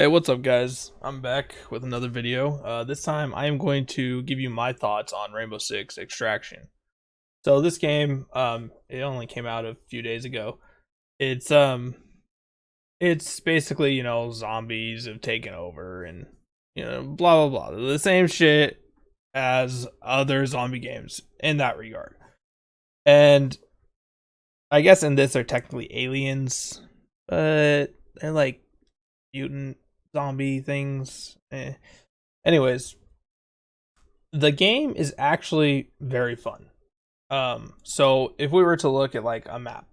Hey, what's up, guys? I'm back with another video. This time, I am going to give you my thoughts on Rainbow Six Extraction. So this game, it only came out a few days ago. It's it's basically zombies have taken over and blah blah blah. The same shit as other zombie games in that regard. And I guess in this they're technically aliens, but they're like mutant zombie things. Anyways, the game is actually very fun. So if we were to look at like a map,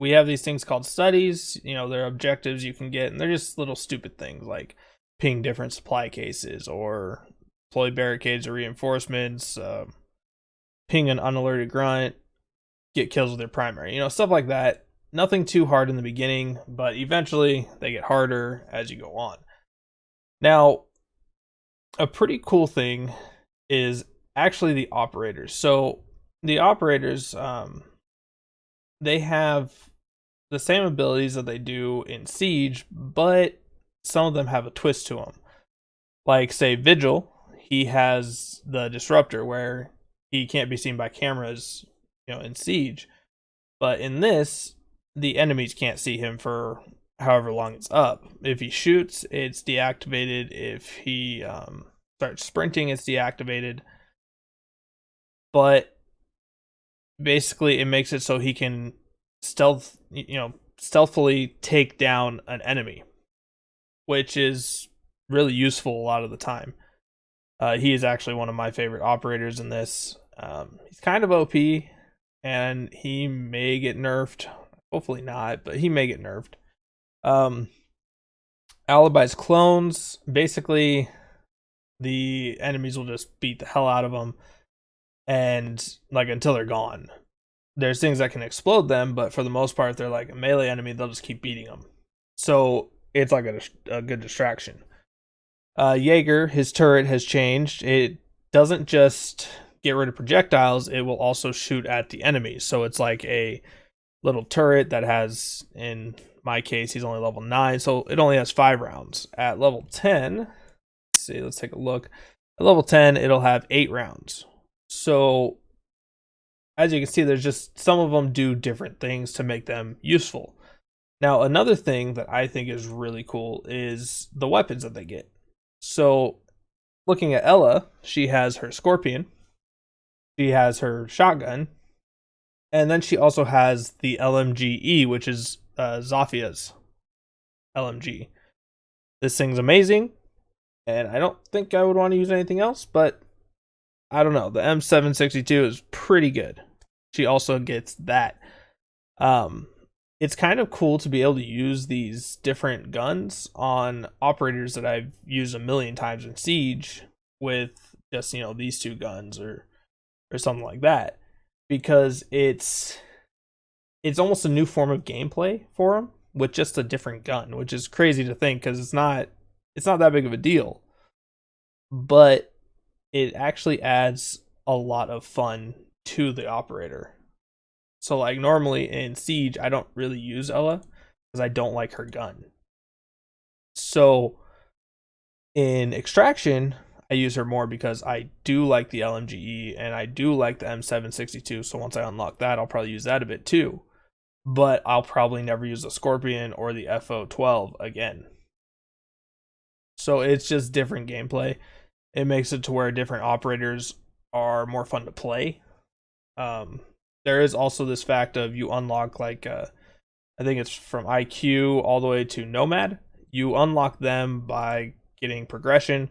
we have these things called studies. They're objectives you can get, and they're just little stupid things like ping different supply cases or deploy barricades or reinforcements, ping an unalerted grunt, get kills with their primary. Stuff like that. Nothing too hard in the beginning, but eventually they get harder as you go on. Now, a pretty cool thing is actually the operators. So the operators, they have the same abilities that they do in Siege, but some of them have a twist to them. Like, say, Vigil, he has the Disruptor, where he can't be seen by cameras, in Siege. But in this, the enemies can't see him for however long it's up. If he shoots, it's deactivated. If he starts sprinting, it's deactivated. But basically, it makes it so he can stealthily take down an enemy, which is really useful a lot of the time. He is actually one of my favorite operators in this. He's kind of OP, and he may get nerfed. Hopefully not, but he may get nerfed. Alibi's clones, basically, the enemies will just beat the hell out of them, and like until they're gone. There's things that can explode them, but for the most part, they're like a melee enemy. They'll just keep beating them. So it's like a good distraction. Jaeger, his turret has changed. It doesn't just get rid of projectiles, it will also shoot at the enemies. So it's like a little turret that has, in my case, he's only level 9, so it only has 5 rounds. At level 10, let's take a look. At level 10, it'll have 8 rounds. So as you can see, there's just some of them do different things to make them useful. Now, another thing that I think is really cool is the weapons that they get. So looking at Ela, she has her Scorpion, she has her shotgun, and then she also has the LMG-E, which is Zafia's LMG. This thing's amazing, and I don't think I would want to use anything else, but I don't know. The M762 is pretty good. She also gets that. It's kind of cool to be able to use these different guns on operators that I've used a million times in Siege with just, these two guns or something like that, because it's almost a new form of gameplay for them with just a different gun, which is crazy to think because it's not that big of a deal, but it actually adds a lot of fun to the operator. So like normally in Siege, I don't really use Ela because I don't like her gun. So in Extraction, I use her more because I do like the LMGE and I do like the M762. So once I unlock that, I'll probably use that a bit too. But I'll probably never use the Scorpion or the FO12 again. So it's just different gameplay. It makes it to where different operators are more fun to play. There is also this fact of you unlock like I think it's from IQ all the way to Nomad. You unlock them by getting progression.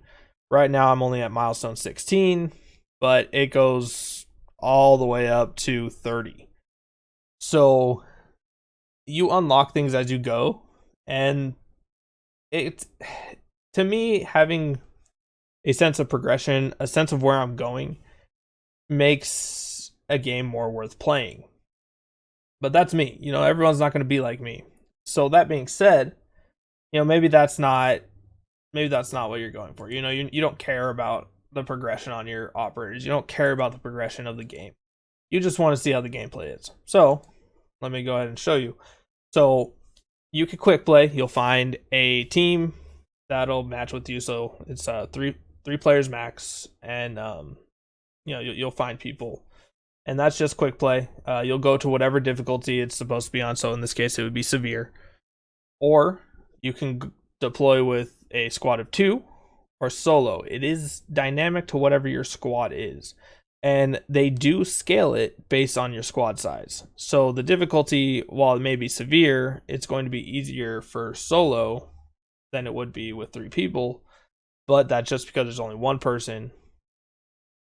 Right now I'm only at milestone 16, but it goes all the way up to 30. So you unlock things as you go, and it, to me, having a sense of progression, a sense of where I'm going, makes a game more worth playing. But that's me. Everyone's not going to be like me. So that being said, maybe that's not what you're going for. You don't care about the progression on your operators. You don't care about the progression of the game. You just want to see how the gameplay is. So let me go ahead and show you. So you can quick play. You'll find a team that'll match with you. So it's three players max, and you'll find people, and that's just quick play. You'll go to whatever difficulty it's supposed to be on. So in this case, it would be severe, or you can deploy with a squad of 2 or solo. It is dynamic to whatever your squad is, and they do scale it based on your squad size. So the difficulty, while it may be severe, it's going to be easier for solo than it would be with 3 people, but that's just because there's only one person,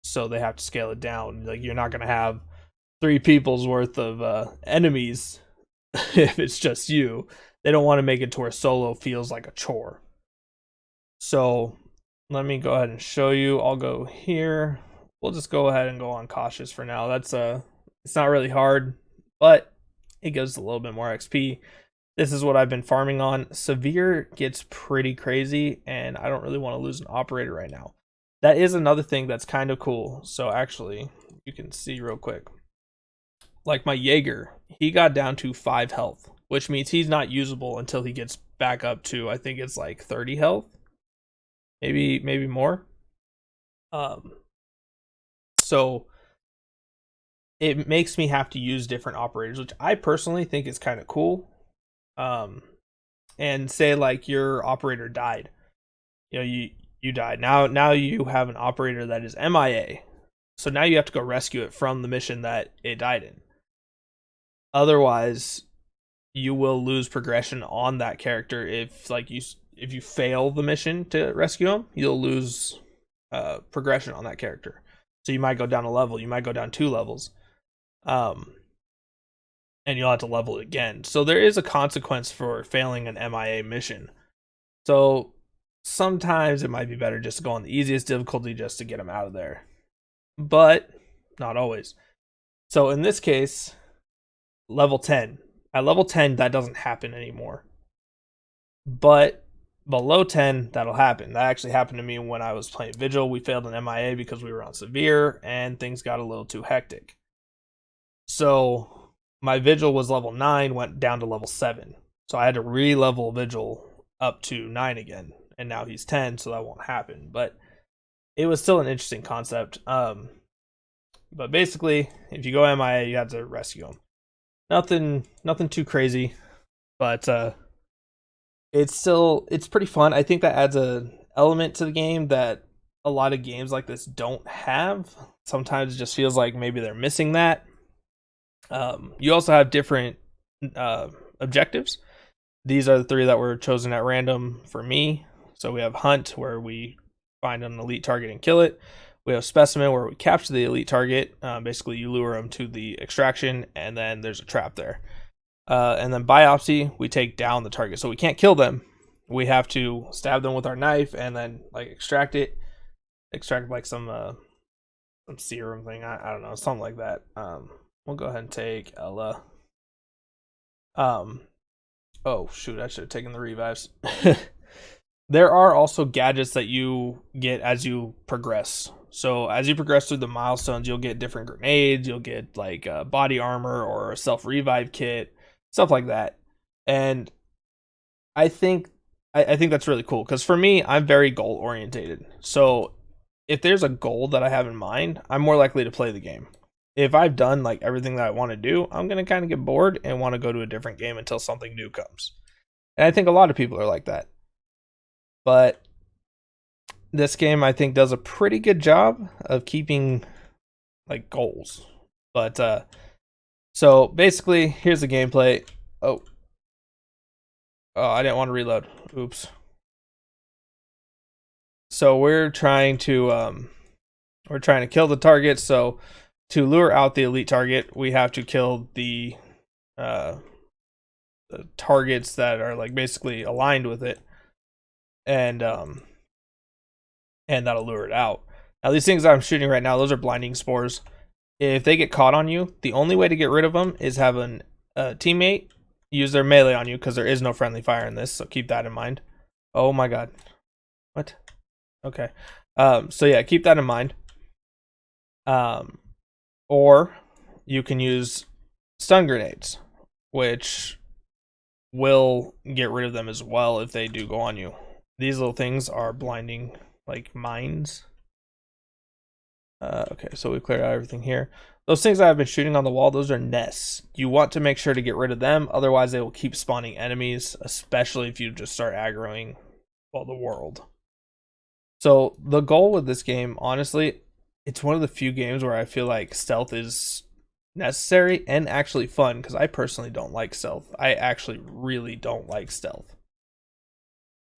so they have to scale it down. Like, you're not going to have 3 people's worth of enemies if it's just you. They don't want to make it to where solo feels like a chore. So let me go ahead and show you. I'll go here. We'll just go ahead and go on cautious for now. That's it's not really hard, but it gives a little bit more XP. This is what I've been farming on. Severe gets pretty crazy, and I don't really want to lose an operator right now. That is another thing that's kind of cool. So actually, you can see real quick. Like my Jaeger, he got down to 5 health, which means he's not usable until he gets back up to, I think it's like 30 health. Maybe more. So it makes me have to use different operators, which I personally think is kind of cool. And say like your operator died, you died. Now you have an operator that is MIA, so now you have to go rescue it from the mission that it died in. Otherwise, you will lose progression on that character. If you fail the mission to rescue him, you'll lose progression on that character. So you might go down a level, you might go down 2 levels, and you'll have to level it again. So there is a consequence for failing an MIA mission. So sometimes it might be better just to go on the easiest difficulty just to get them out of there, but not always. So in this case, level 10. At level 10, that doesn't happen anymore. But below 10, that'll happen. That actually happened to me when I was playing Vigil. We failed an MIA because we were on severe, and things got a little too hectic. So my Vigil was level 9, went down to level 7. So I had to re-level Vigil up to 9 again, and now he's 10, so that won't happen. But it was still an interesting concept. But basically, if you go MIA, you have to rescue him. Nothing too crazy, but it's pretty fun. I think that adds a element to the game that a lot of games like this don't have. Sometimes it just feels like maybe they're missing that. You also have different objectives. These are the 3 that were chosen at random for me. So we have Hunt, where we find an elite target and kill it. We have Specimen, where we capture the elite target. Basically, you lure them to the extraction, and then there's a trap there. And then Biopsy, we take down the target. So we can't kill them. We have to stab them with our knife and then like extract like some serum thing. I don't know, something like that. We'll go ahead and take Ella. Oh shoot, I should have taken the revives. There are also gadgets that you get as you progress. So as you progress through the milestones, you'll get different grenades, you'll get like body armor or a self-revive kit, stuff like that. And I think that's really cool, because for me, I'm very goal orientated. So if there's a goal that I have in mind, I'm more likely to play the game. If I've done like everything that I want to do, I'm going to kind of get bored and want to go to a different game until something new comes. And I think a lot of people are like that. But this game, I think, does a pretty good job of keeping like goals. But so basically, here's the gameplay. Oh, I didn't want to reload. Oops. So we're trying to kill the target. So to lure out the elite target, we have to kill the targets that are like basically aligned with it, and that'll lure it out. Now these things that I'm shooting right now, those are blinding spores. If they get caught on you, the only way to get rid of them is have a teammate use their melee on you, because there is no friendly fire in this, so keep that in mind. Oh my god. What? Okay. So yeah, keep that in mind. Or you can use stun grenades, which will get rid of them as well if they do go on you. These little things are blinding like mines. Okay, so we cleared out everything here. Those things that I've been shooting on the wall, those are nests. You want to make sure to get rid of them, otherwise they will keep spawning enemies, especially if you just start aggroing, well, the world. So the goal with this game, honestly, it's one of the few games where I feel like stealth is necessary and actually fun, because I personally don't like stealth. I actually really don't like stealth.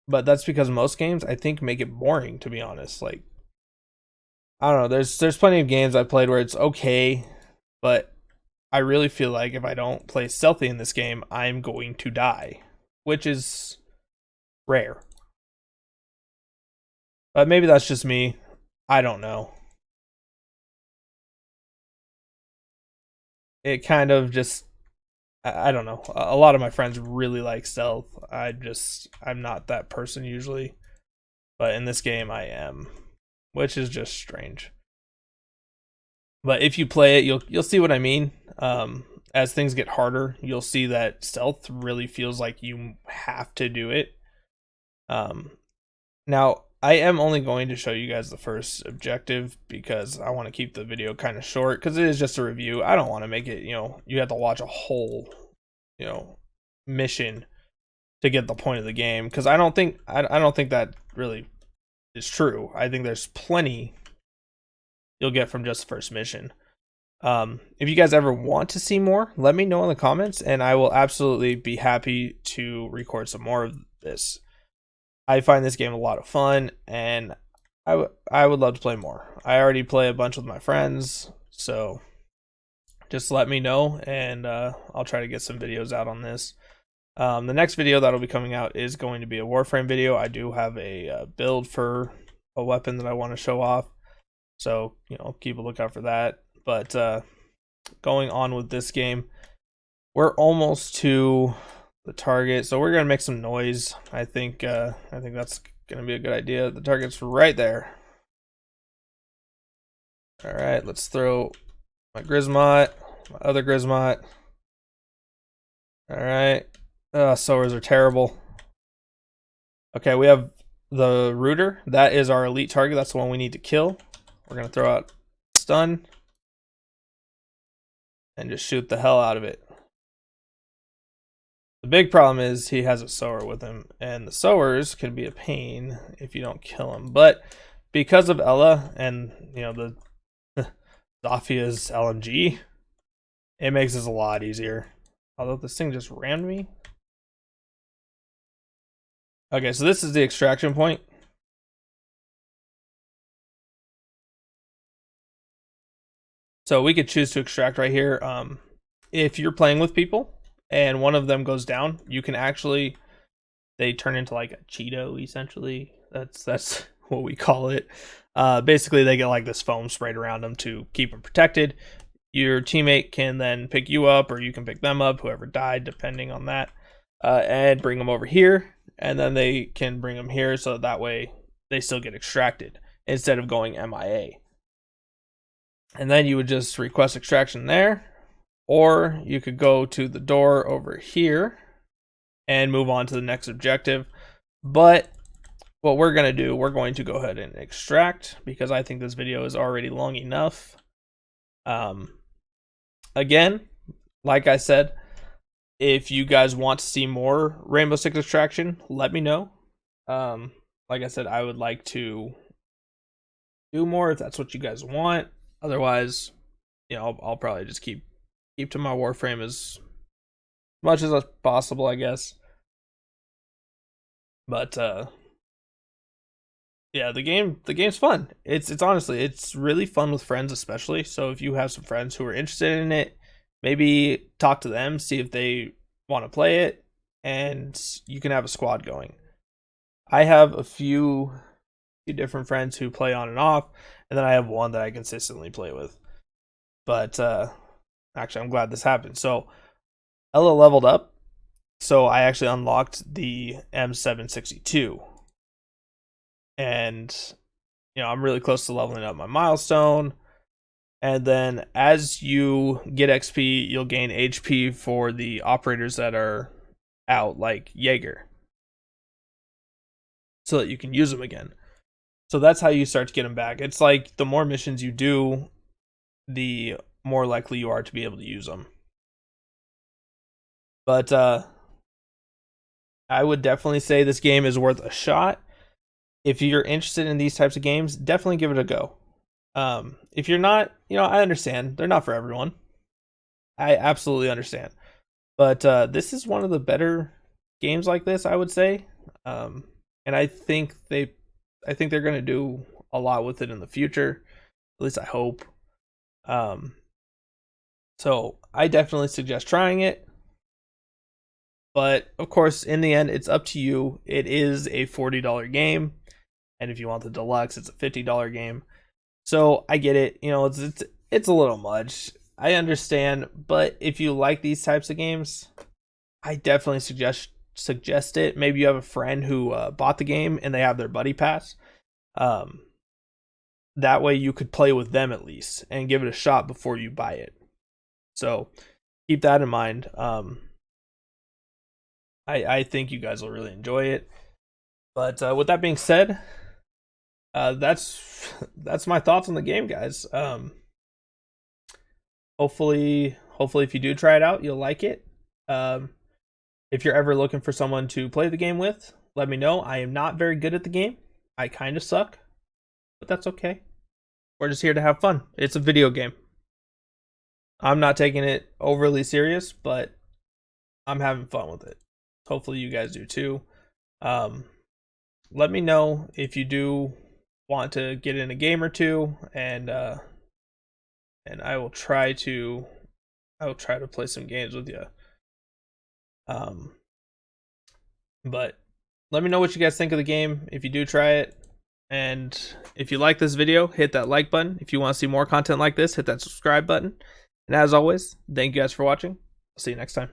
But that's because most games, I think, make it boring, to be honest. Like, I don't know. There's plenty of games I've played where it's okay, but I really feel like if I don't play stealthy in this game, I'm going to die, which is rare. But maybe that's just me. I don't know. It kind of just, I don't know. A lot of my friends really like stealth. I'm not that person usually, but in this game I am, which is just strange. But if you play it, you'll see what I mean. As things get harder, you'll see that stealth really feels like you have to do it. Now I am only going to show you guys the first objective because I want to keep the video kind of short, because it is just a review. I don't want to make it, you have to watch a whole, mission to get the point of the game, because I don't think that really is true. I think there's plenty you'll get from just the first mission. If you guys ever want to see more, let me know in the comments, and I will absolutely be happy to record some more of this. I find this game a lot of fun, and I would love to play more. I already play a bunch with my friends, so just let me know, and I'll try to get some videos out on this. The next video that'll be coming out is going to be a Warframe video. I do have a build for a weapon that I want to show off, so keep a lookout for that. But going on with this game, we're almost to the target, so we're gonna make some noise. I think that's gonna be a good idea. The target's right there. All right, let's throw my Grismot, my other Grismot. All right, sowers are terrible. Okay, we have the Rooter. That is our elite target. That's the one we need to kill. We're gonna throw out stun and just shoot the hell out of it. The big problem is he has a sower with him, and the sowers can be a pain if you don't kill him. But because of Ela and the Zophia's LMG, it makes this a lot easier. Although this thing just rammed me. Okay, so this is the extraction point. So we could choose to extract right here. If you're playing with people and one of them goes down, you can actually, they turn into like a Cheeto essentially. That's what we call it. Basically they get like this foam sprayed around them to keep them protected. Your teammate can then pick you up, or you can pick them up, whoever died, depending on that, and bring them over here, and then they can bring them here, so that way they still get extracted instead of going MIA. And then you would just request extraction there, or you could go to the door over here and move on to the next objective. But what we're going to do, we're going to go ahead and extract, because I think this video is already long enough. Again, like I said, if you guys want to see more Rainbow Six Extraction, let me know. Like I said, I would like to do more if that's what you guys want. Otherwise, I'll probably just keep to my Warframe as much as possible, I guess. But yeah, the game's fun. It's honestly, it's really fun with friends, especially. So if you have some friends who are interested in it, maybe talk to them, see if they want to play it, and you can have a squad going. I have a few different friends who play on and off, and then I have one that I consistently play with. But actually, I'm glad this happened. So Ela leveled up, so I actually unlocked the M762, and I'm really close to leveling up my milestone. And then as you get XP, you'll gain HP for the operators that are out, like Jaeger. so that you can use them again. So that's how you start to get them back. It's like the more missions you do, the more likely you are to be able to use them. But I would definitely say this game is worth a shot. If you're interested in these types of games, definitely give it a go. If you're not, I understand. They're not for everyone. I absolutely understand. But this is one of the better games like this, I would say. And I think they're going to do a lot with it in the future. At least I hope. So I definitely suggest trying it. But of course, in the end, it's up to you. It is a $40 game, and if you want the deluxe, it's a $50 game. So I get it. It's a little much. I understand, but if you like these types of games, I definitely suggest it. Maybe you have a friend who bought the game and they have their buddy pass. That way you could play with them at least and give it a shot before you buy it. So keep that in mind. I think you guys will really enjoy it. But with that being said, that's my thoughts on the game, guys. Hopefully if you do try it out, you'll like it. If you're ever looking for someone to play the game with, let me know. I am not very good at the game. I kind of suck, but that's okay. We're just here to have fun. It's a video game. I'm not taking it overly serious, but I'm having fun with it. Hopefully you guys do too. Let me know if you do want to get in a game or two, and I will try to play some games with you. But let me know what you guys think of the game if you do try it. And if you like this video, hit that like button. If you want to see more content like this, hit that subscribe button. And as always, thank you guys for watching. I'll see you next time.